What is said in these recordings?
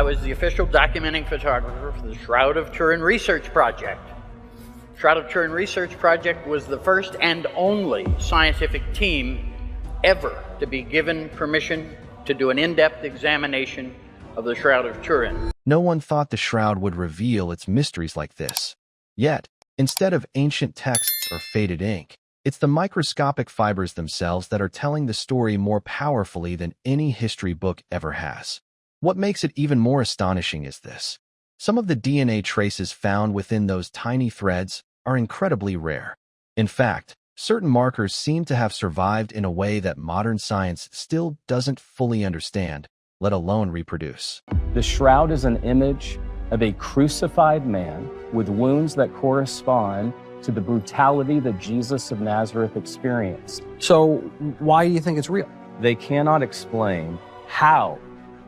I was the official documenting photographer for the Shroud of Turin research project. Shroud of Turin research project was the first and only scientific team ever to be given permission to do an in-depth examination of the Shroud of Turin. No one thought the shroud would reveal its mysteries like this. Yet, instead of ancient texts or faded ink, it's the microscopic fibers themselves that are telling the story more powerfully than any history book ever has. What makes it even more astonishing is this. Some of the DNA traces found within those tiny threads are incredibly rare. In fact, certain markers seem to have survived in a way that modern science still doesn't fully understand, let alone reproduce. The shroud is an image of a crucified man with wounds that correspond to the brutality that Jesus of Nazareth experienced. So why do you think it's real? They cannot explain how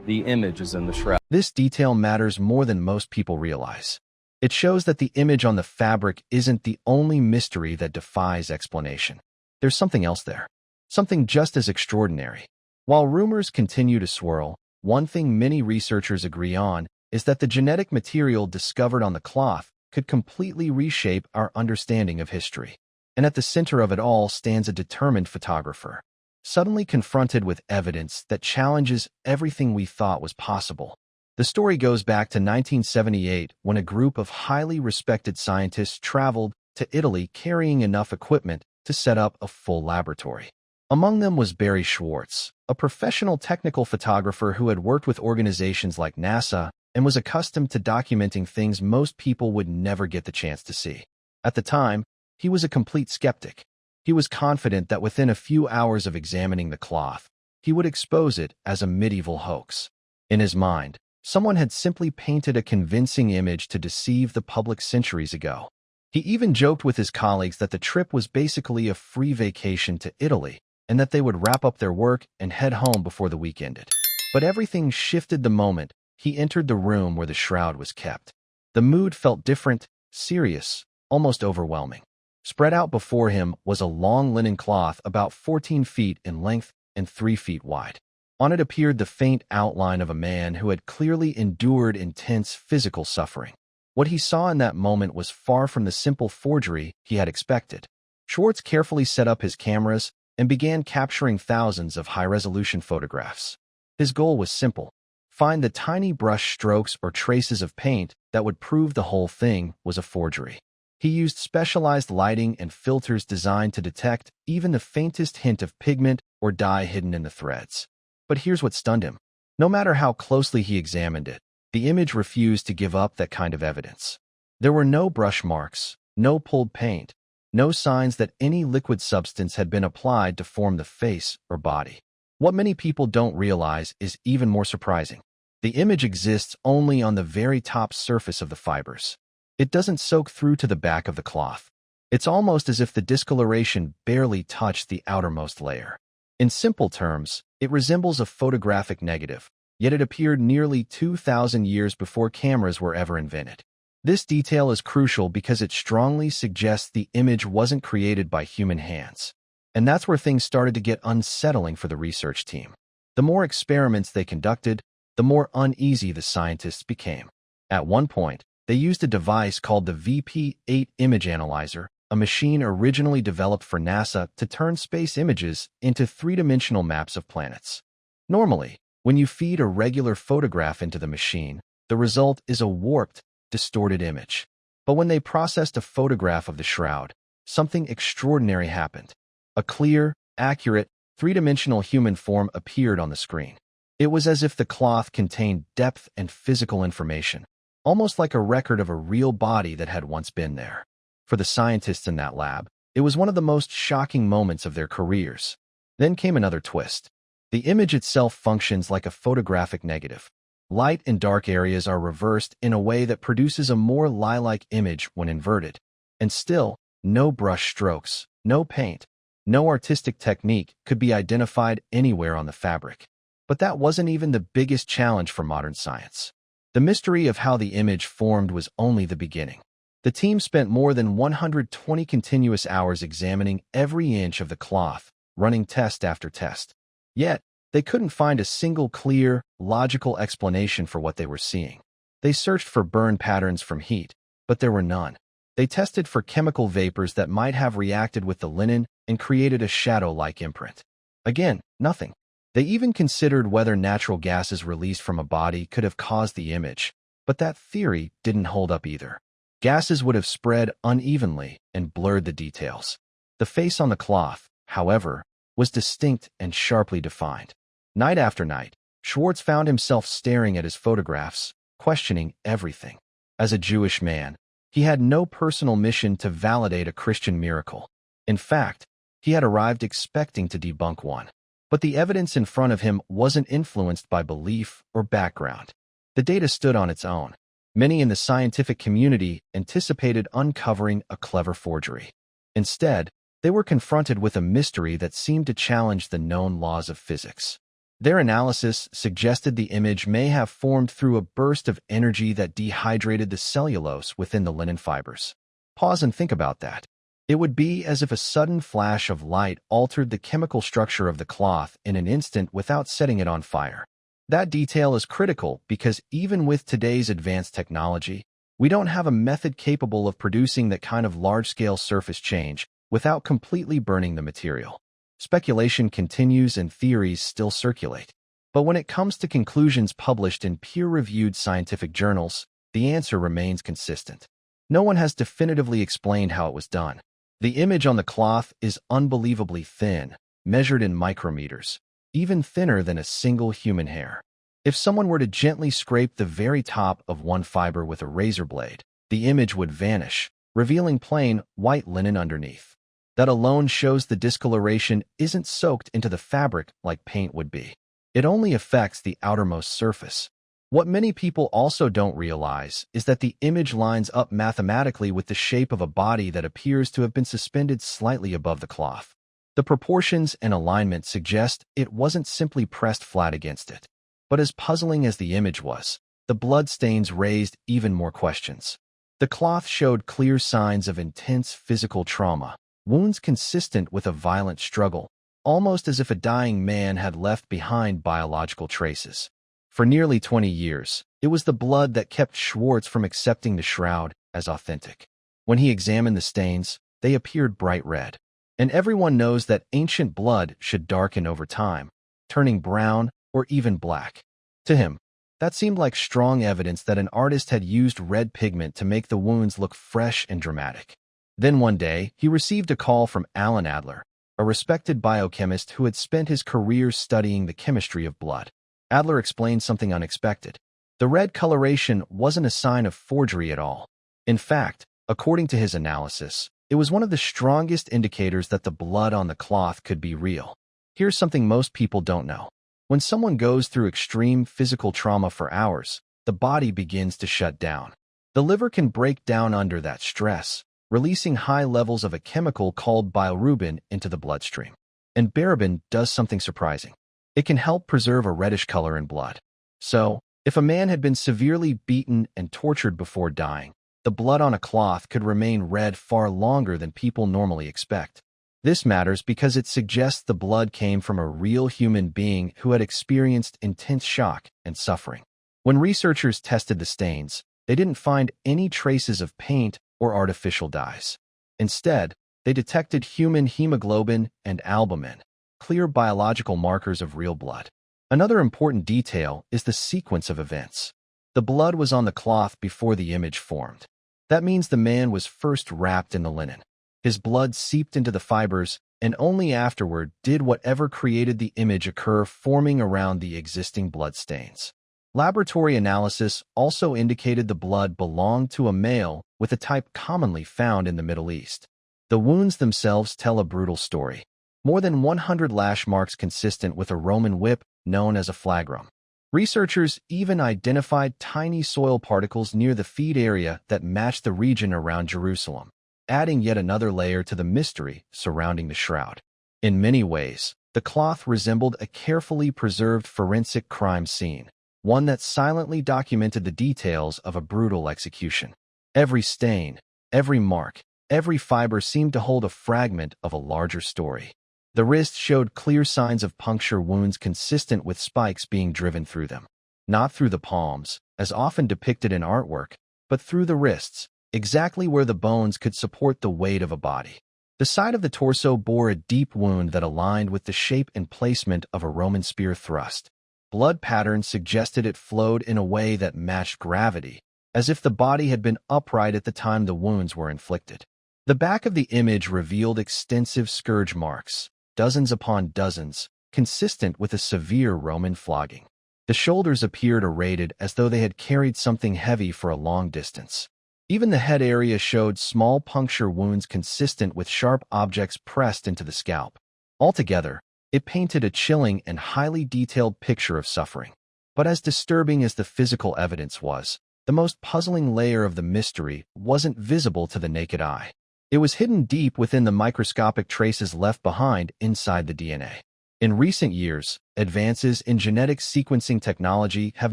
the image is in the shroud. This detail matters more than most people realize. It shows that the image on the fabric isn't the only mystery that defies explanation. There's something else there, something just as extraordinary. While rumors continue to swirl, one thing many researchers agree on is that the genetic material discovered on the cloth could completely reshape our understanding of history. And at the center of it all stands a determined photographer, suddenly confronted with evidence that challenges everything we thought was possible. The story goes back to 1978 when a group of highly respected scientists traveled to Italy carrying enough equipment to set up a full laboratory. Among them was Barry Schwartz, a professional technical photographer who had worked with organizations like NASA and was accustomed to documenting things most people would never get the chance to see. At the time, he was a complete skeptic. He was confident that within a few hours of examining the cloth, he would expose it as a medieval hoax. In his mind, someone had simply painted a convincing image to deceive the public centuries ago. He even joked with his colleagues that the trip was basically a free vacation to Italy and that they would wrap up their work and head home before the week ended. But everything shifted the moment he entered the room where the shroud was kept. The mood felt different, serious, almost overwhelming. Spread out before him was a long linen cloth about 14 feet in length and 3 feet wide. On it appeared the faint outline of a man who had clearly endured intense physical suffering. What he saw in that moment was far from the simple forgery he had expected. Schwartz carefully set up his cameras and began capturing thousands of high-resolution photographs. His goal was simple: find the tiny brush strokes or traces of paint that would prove the whole thing was a forgery. He used specialized lighting and filters designed to detect even the faintest hint of pigment or dye hidden in the threads. But here's what stunned him. No matter how closely he examined it, the image refused to give up that kind of evidence. There were no brush marks, no pulled paint, no signs that any liquid substance had been applied to form the face or body. What many people don't realize is even more surprising. The image exists only on the very top surface of the fibers. It doesn't soak through to the back of the cloth. It's almost as if the discoloration barely touched the outermost layer. In simple terms, it resembles a photographic negative, yet it appeared nearly 2,000 years before cameras were ever invented. This detail is crucial because it strongly suggests the image wasn't created by human hands. And that's where things started to get unsettling for the research team. The more experiments they conducted, the more uneasy the scientists became. At one point, they used a device called the VP-8 image analyzer, a machine originally developed for NASA to turn space images into three-dimensional maps of planets. Normally, when you feed a regular photograph into the machine, the result is a warped, distorted image. But when they processed a photograph of the shroud, something extraordinary happened. A clear, accurate, three-dimensional human form appeared on the screen. It was as if the cloth contained depth and physical information, almost like a record of a real body that had once been there. For the scientists in that lab, it was one of the most shocking moments of their careers. Then came another twist. The image itself functions like a photographic negative. Light and dark areas are reversed in a way that produces a more lilac image when inverted. And still, no brush strokes, no paint, no artistic technique could be identified anywhere on the fabric. But that wasn't even the biggest challenge for modern science. The mystery of how the image formed was only the beginning. The team spent more than 120 continuous hours examining every inch of the cloth, running test after test. Yet, They couldn't find a single clear, logical explanation for what they were seeing. They searched for burn patterns from heat, but there were none. They tested for chemical vapors that might have reacted with the linen and created a shadow-like imprint. Again, nothing. They even considered whether natural gases released from a body could have caused the image, but that theory didn't hold up either. Gases would have spread unevenly and blurred the details. The face on the cloth, however, was distinct and sharply defined. Night after night, Schwartz found himself staring at his photographs, questioning everything. As a Jewish man, he had no personal mission to validate a Christian miracle. In fact, he had arrived expecting to debunk one. But the evidence in front of him wasn't influenced by belief or background. The data stood on its own. Many in the scientific community anticipated uncovering a clever forgery. Instead, they were confronted with a mystery that seemed to challenge the known laws of physics. Their analysis suggested the image may have formed through a burst of energy that dehydrated the cellulose within the linen fibers. Pause and think about that. It would be as if a sudden flash of light altered the chemical structure of the cloth in an instant without setting it on fire. That detail is critical because even with today's advanced technology, we don't have a method capable of producing that kind of large-scale surface change without completely burning the material. Speculation continues and theories still circulate. But when it comes to conclusions published in peer-reviewed scientific journals, the answer remains consistent. No one has definitively explained how it was done. The image on the cloth is unbelievably thin, measured in micrometers, even thinner than a single human hair. If someone were to gently scrape the very top of one fiber with a razor blade, the image would vanish, revealing plain, white linen underneath. That alone shows the discoloration isn't soaked into the fabric like paint would be. It only affects the outermost surface. What many people also don't realize is that the image lines up mathematically with the shape of a body that appears to have been suspended slightly above the cloth. The proportions and alignment suggest it wasn't simply pressed flat against it. But as puzzling as the image was, the blood stains raised even more questions. The cloth showed clear signs of intense physical trauma, wounds consistent with a violent struggle, almost as if a dying man had left behind biological traces. For nearly 20 years, it was the blood that kept Schwartz from accepting the shroud as authentic. When he examined the stains, they appeared bright red. And everyone knows that ancient blood should darken over time, turning brown or even black. To him, that seemed like strong evidence that an artist had used red pigment to make the wounds look fresh and dramatic. Then one day, he received a call from Alan Adler, a respected biochemist who had spent his career studying the chemistry of blood. Adler explained something unexpected. The red coloration wasn't a sign of forgery at all. In fact, according to his analysis, it was one of the strongest indicators that the blood on the cloth could be real. Here's something most people don't know. When someone goes through extreme physical trauma for hours, the body begins to shut down. The liver can break down under that stress, releasing high levels of a chemical called bilirubin into the bloodstream. And bilirubin does something surprising. It can help preserve a reddish color in blood. So, if a man had been severely beaten and tortured before dying, the blood on a cloth could remain red far longer than people normally expect. This matters because it suggests the blood came from a real human being who had experienced intense shock and suffering. When researchers tested the stains, they didn't find any traces of paint or artificial dyes. Instead, they detected human hemoglobin and albumin, clear biological markers of real blood. Another important detail is the sequence of events. The blood was on the cloth before the image formed. That means the man was first wrapped in the linen. His blood seeped into the fibers, and only afterward did whatever created the image occur, forming around the existing blood stains. Laboratory analysis also indicated the blood belonged to a male with a type commonly found in the Middle East. The wounds themselves tell a brutal story. More than 100 lash marks consistent with a Roman whip known as a flagrum. Researchers even identified tiny soil particles near the feet area that matched the region around Jerusalem, adding yet another layer to the mystery surrounding the shroud. In many ways, the cloth resembled a carefully preserved forensic crime scene, one that silently documented the details of a brutal execution. Every stain, every mark, every fiber seemed to hold a fragment of a larger story. The wrist showed clear signs of puncture wounds consistent with spikes being driven through them. Not through the palms, as often depicted in artwork, but through the wrists, exactly where the bones could support the weight of a body. The side of the torso bore a deep wound that aligned with the shape and placement of a Roman spear thrust. Blood patterns suggested it flowed in a way that matched gravity, as if the body had been upright at the time the wounds were inflicted. The back of the image revealed extensive scourge marks, dozens upon dozens, consistent with a severe Roman flogging. The shoulders appeared serrated as though they had carried something heavy for a long distance. Even the head area showed small puncture wounds consistent with sharp objects pressed into the scalp. Altogether, it painted a chilling and highly detailed picture of suffering. But as disturbing as the physical evidence was, the most puzzling layer of the mystery wasn't visible to the naked eye. It was hidden deep within the microscopic traces left behind inside the DNA. In recent years, advances in genetic sequencing technology have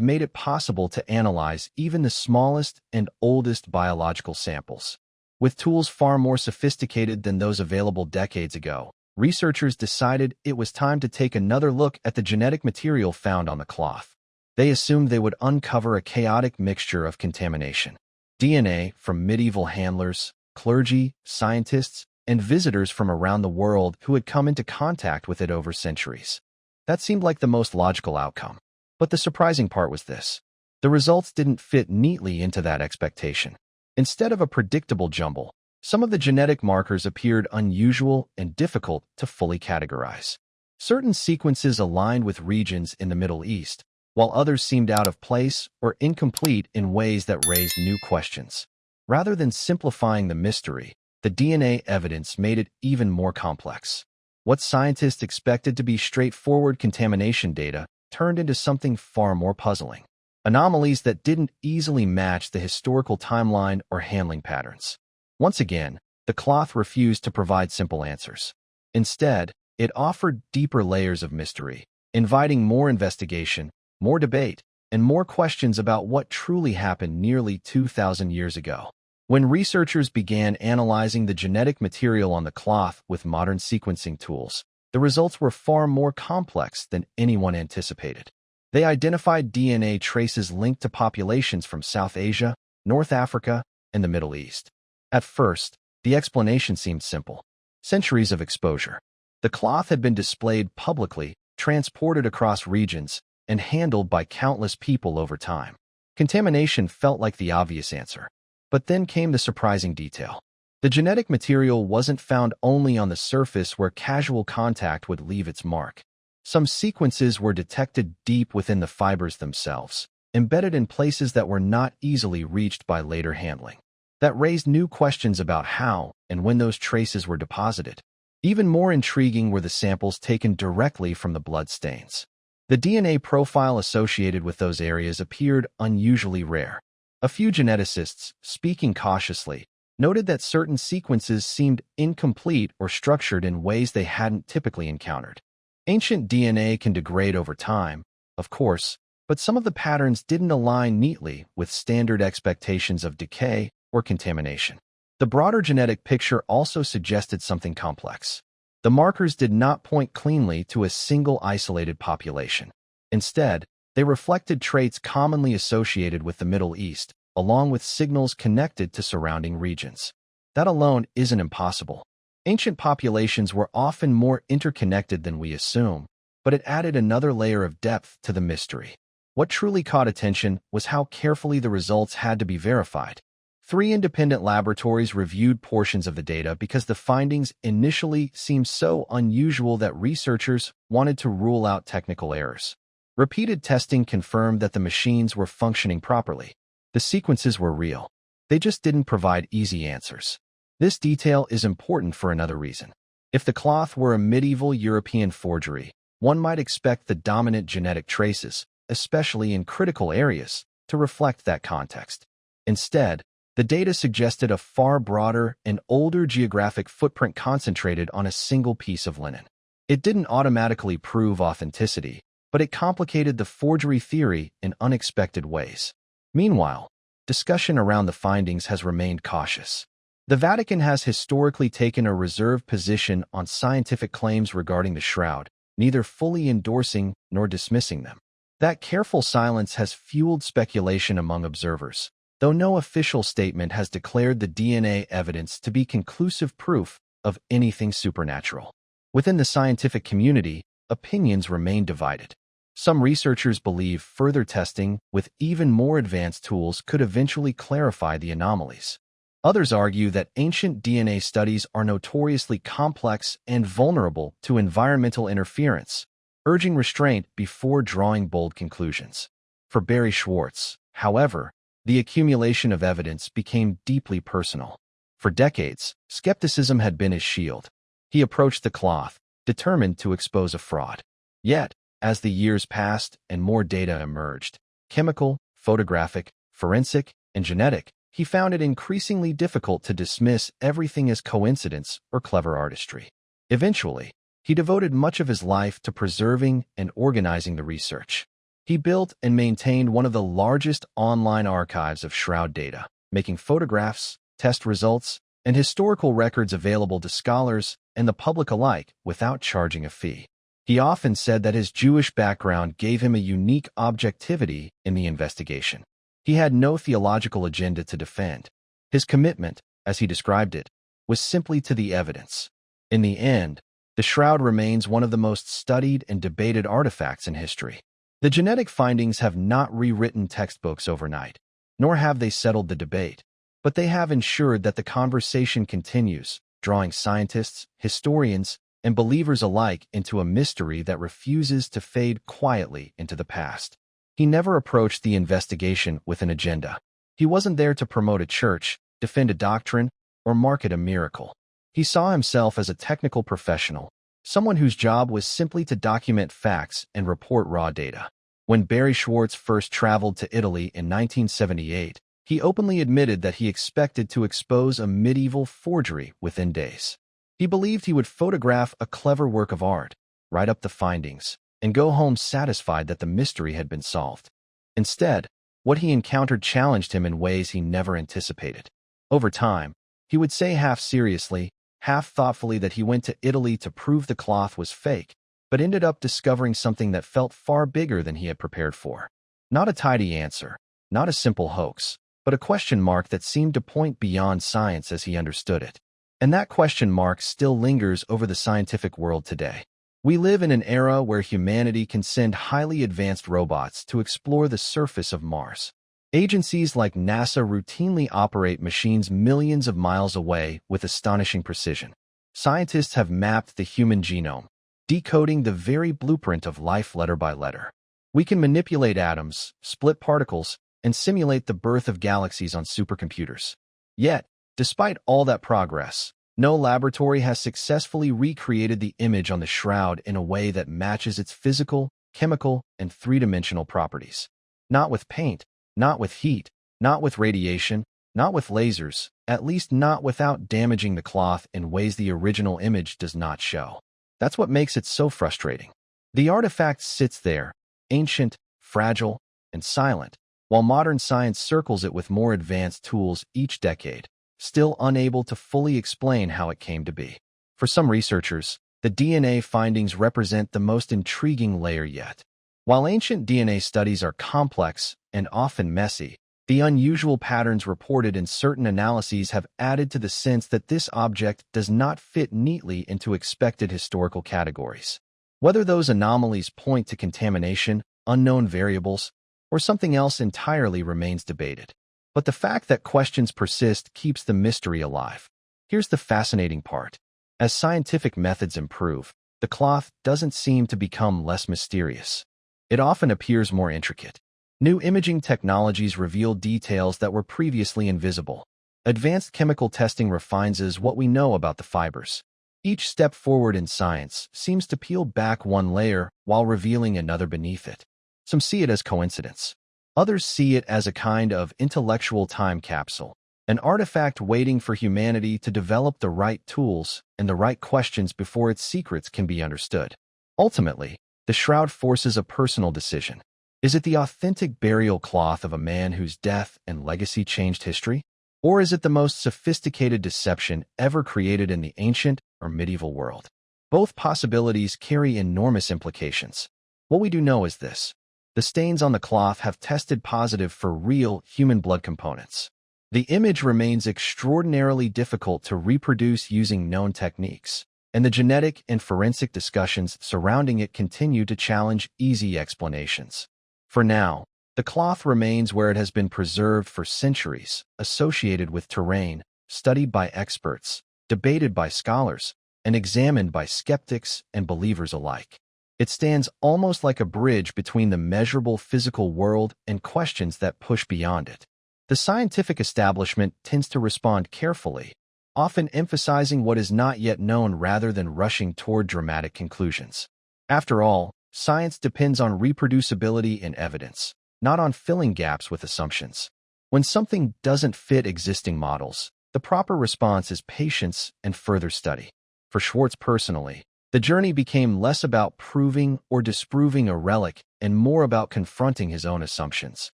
made it possible to analyze even the smallest and oldest biological samples. With tools far more sophisticated than those available decades ago, researchers decided it was time to take another look at the genetic material found on the cloth. They assumed they would uncover a chaotic mixture of contamination. DNA from medieval handlers, clergy, scientists, and visitors from around the world who had come into contact with it over centuries. That seemed like the most logical outcome. But the surprising part was this. The results didn't fit neatly into that expectation. Instead of a predictable jumble, some of the genetic markers appeared unusual and difficult to fully categorize. Certain sequences aligned with regions in the Middle East, while others seemed out of place or incomplete in ways that raised new questions. Rather than simplifying the mystery, the DNA evidence made it even more complex. What scientists expected to be straightforward contamination data turned into something far more puzzling. Anomalies that didn't easily match the historical timeline or handling patterns. Once again, the cloth refused to provide simple answers. Instead, it offered deeper layers of mystery, inviting more investigation, more debate, and more questions about what truly happened nearly 2,000 years ago. When researchers began analyzing the genetic material on the cloth with modern sequencing tools, the results were far more complex than anyone anticipated. They identified DNA traces linked to populations from South Asia, North Africa, and the Middle East. At first, the explanation seemed simple. Centuries of exposure. The cloth had been displayed publicly, transported across regions, and handled by countless people over time. Contamination felt like the obvious answer. But then came the surprising detail. The genetic material wasn't found only on the surface where casual contact would leave its mark. Some sequences were detected deep within the fibers themselves, embedded in places that were not easily reached by later handling. That raised new questions about how and when those traces were deposited. Even more intriguing were the samples taken directly from the blood stains. The DNA profile associated with those areas appeared unusually rare. A few geneticists, speaking cautiously, noted that certain sequences seemed incomplete or structured in ways they hadn't typically encountered. Ancient DNA can degrade over time, of course, but some of the patterns didn't align neatly with standard expectations of decay or contamination. The broader genetic picture also suggested something complex. The markers did not point cleanly to a single isolated population. Instead, they reflected traits commonly associated with the Middle East, along with signals connected to surrounding regions. That alone isn't impossible. Ancient populations were often more interconnected than we assume, but it added another layer of depth to the mystery. What truly caught attention was how carefully the results had to be verified. 3 independent laboratories reviewed portions of the data because the findings initially seemed so unusual that researchers wanted to rule out technical errors. Repeated testing confirmed that the machines were functioning properly. The sequences were real. They just didn't provide easy answers. This detail is important for another reason. If the cloth were a medieval European forgery, one might expect the dominant genetic traces, especially in critical areas, to reflect that context. Instead, the data suggested a far broader and older geographic footprint concentrated on a single piece of linen. It didn't automatically prove authenticity, but it complicated the forgery theory in unexpected ways. Meanwhile, discussion around the findings has remained cautious. The Vatican has historically taken a reserved position on scientific claims regarding the shroud, neither fully endorsing nor dismissing them. That careful silence has fueled speculation among observers, though no official statement has declared the DNA evidence to be conclusive proof of anything supernatural. Within the scientific community, opinions remain divided. Some researchers believe further testing with even more advanced tools could eventually clarify the anomalies. Others argue that ancient DNA studies are notoriously complex and vulnerable to environmental interference, urging restraint before drawing bold conclusions. For Barry Schwartz, however, the accumulation of evidence became deeply personal. For decades, skepticism had been his shield. He approached the cloth, determined to expose a fraud. Yet, as the years passed and more data emerged, chemical, photographic, forensic, and genetic, he found it increasingly difficult to dismiss everything as coincidence or clever artistry. Eventually, he devoted much of his life to preserving and organizing the research. He built and maintained one of the largest online archives of shroud data, making photographs, test results, and historical records available to scholars and the public alike without charging a fee. He often said that his Jewish background gave him a unique objectivity in the investigation. He had no theological agenda to defend. His commitment, as he described it, was simply to the evidence. In the end, the shroud remains one of the most studied and debated artifacts in history. The genetic findings have not rewritten textbooks overnight, nor have they settled the debate, but they have ensured that the conversation continues, drawing scientists, historians, and believers alike into a mystery that refuses to fade quietly into the past. He never approached the investigation with an agenda. He wasn't there to promote a church, defend a doctrine, or market a miracle. He saw himself as a technical professional, someone whose job was simply to document facts and report raw data. When Barry Schwartz first traveled to Italy in 1978, he openly admitted that he expected to expose a medieval forgery within days. He believed he would photograph a clever work of art, write up the findings, and go home satisfied that the mystery had been solved. Instead, what he encountered challenged him in ways he never anticipated. Over time, he would say half seriously, half thoughtfully that he went to Italy to prove the cloth was fake, but ended up discovering something that felt far bigger than he had prepared for. Not a tidy answer, not a simple hoax, but a question mark that seemed to point beyond science as he understood it. And that question mark still lingers over the scientific world today. We live in an era where humanity can send highly advanced robots to explore the surface of Mars. Agencies like NASA routinely operate machines millions of miles away with astonishing precision. Scientists have mapped the human genome, decoding the very blueprint of life letter by letter. We can manipulate atoms, split particles, and simulate the birth of galaxies on supercomputers. Yet, despite all that progress, no laboratory has successfully recreated the image on the shroud in a way that matches its physical, chemical, and three-dimensional properties. Not with paint, not with heat, not with radiation, not with lasers, at least not without damaging the cloth in ways the original image does not show. That's what makes it so frustrating. The artifact sits there, ancient, fragile, and silent, while modern science circles it with more advanced tools each decade, still unable to fully explain how it came to be. For some researchers, the DNA findings represent the most intriguing layer yet. While ancient DNA studies are complex and often messy, the unusual patterns reported in certain analyses have added to the sense that this object does not fit neatly into expected historical categories. Whether those anomalies point to contamination, unknown variables, or something else entirely remains debated. But the fact that questions persist keeps the mystery alive. Here's the fascinating part. As scientific methods improve, the cloth doesn't seem to become less mysterious. It often appears more intricate. New imaging technologies reveal details that were previously invisible. Advanced chemical testing refines what we know about the fibers. Each step forward in science seems to peel back one layer while revealing another beneath it. Some see it as coincidence. Others see it as a kind of intellectual time capsule, an artifact waiting for humanity to develop the right tools and the right questions before its secrets can be understood. Ultimately, the shroud forces a personal decision. Is it the authentic burial cloth of a man whose death and legacy changed history? Or is it the most sophisticated deception ever created in the ancient or medieval world? Both possibilities carry enormous implications. What we do know is this: the stains on the cloth have tested positive for real human blood components. The image remains extraordinarily difficult to reproduce using known techniques, and the genetic and forensic discussions surrounding it continue to challenge easy explanations. For now, the cloth remains where it has been preserved for centuries, associated with terrain, studied by experts, debated by scholars, and examined by skeptics and believers alike. It stands almost like a bridge between the measurable physical world and questions that push beyond it. The scientific establishment tends to respond carefully, often emphasizing what is not yet known rather than rushing toward dramatic conclusions. After all, science depends on reproducibility and evidence, not on filling gaps with assumptions. When something doesn't fit existing models, the proper response is patience and further study. For Schwartz personally, the journey became less about proving or disproving a relic and more about confronting his own assumptions.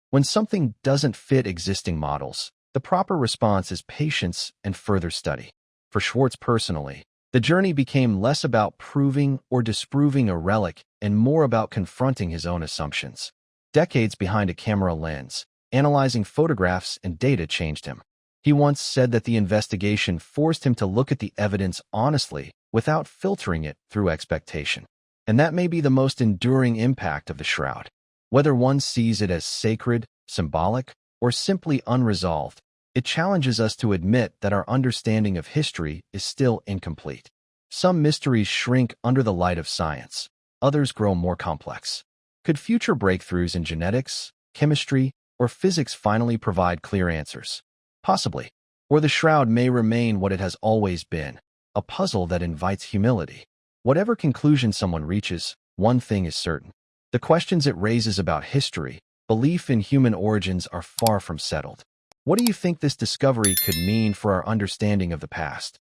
When something doesn't fit existing models, the proper response is patience and further study. For Schwartz personally, the journey became less about proving or disproving a relic and more about confronting his own assumptions. Decades behind a camera lens, analyzing photographs and data changed him. He once said that the investigation forced him to look at the evidence honestly without filtering it through expectation. And that may be the most enduring impact of the Shroud. Whether one sees it as sacred, symbolic, or simply unresolved, it challenges us to admit that our understanding of history is still incomplete. Some mysteries shrink under the light of science, others grow more complex. Could future breakthroughs in genetics, chemistry, or physics finally provide clear answers? Possibly. Or the Shroud may remain what it has always been, a puzzle that invites humility. Whatever conclusion someone reaches, one thing is certain: the questions it raises about history, belief in human origins are far from settled. What do you think this discovery could mean for our understanding of the past?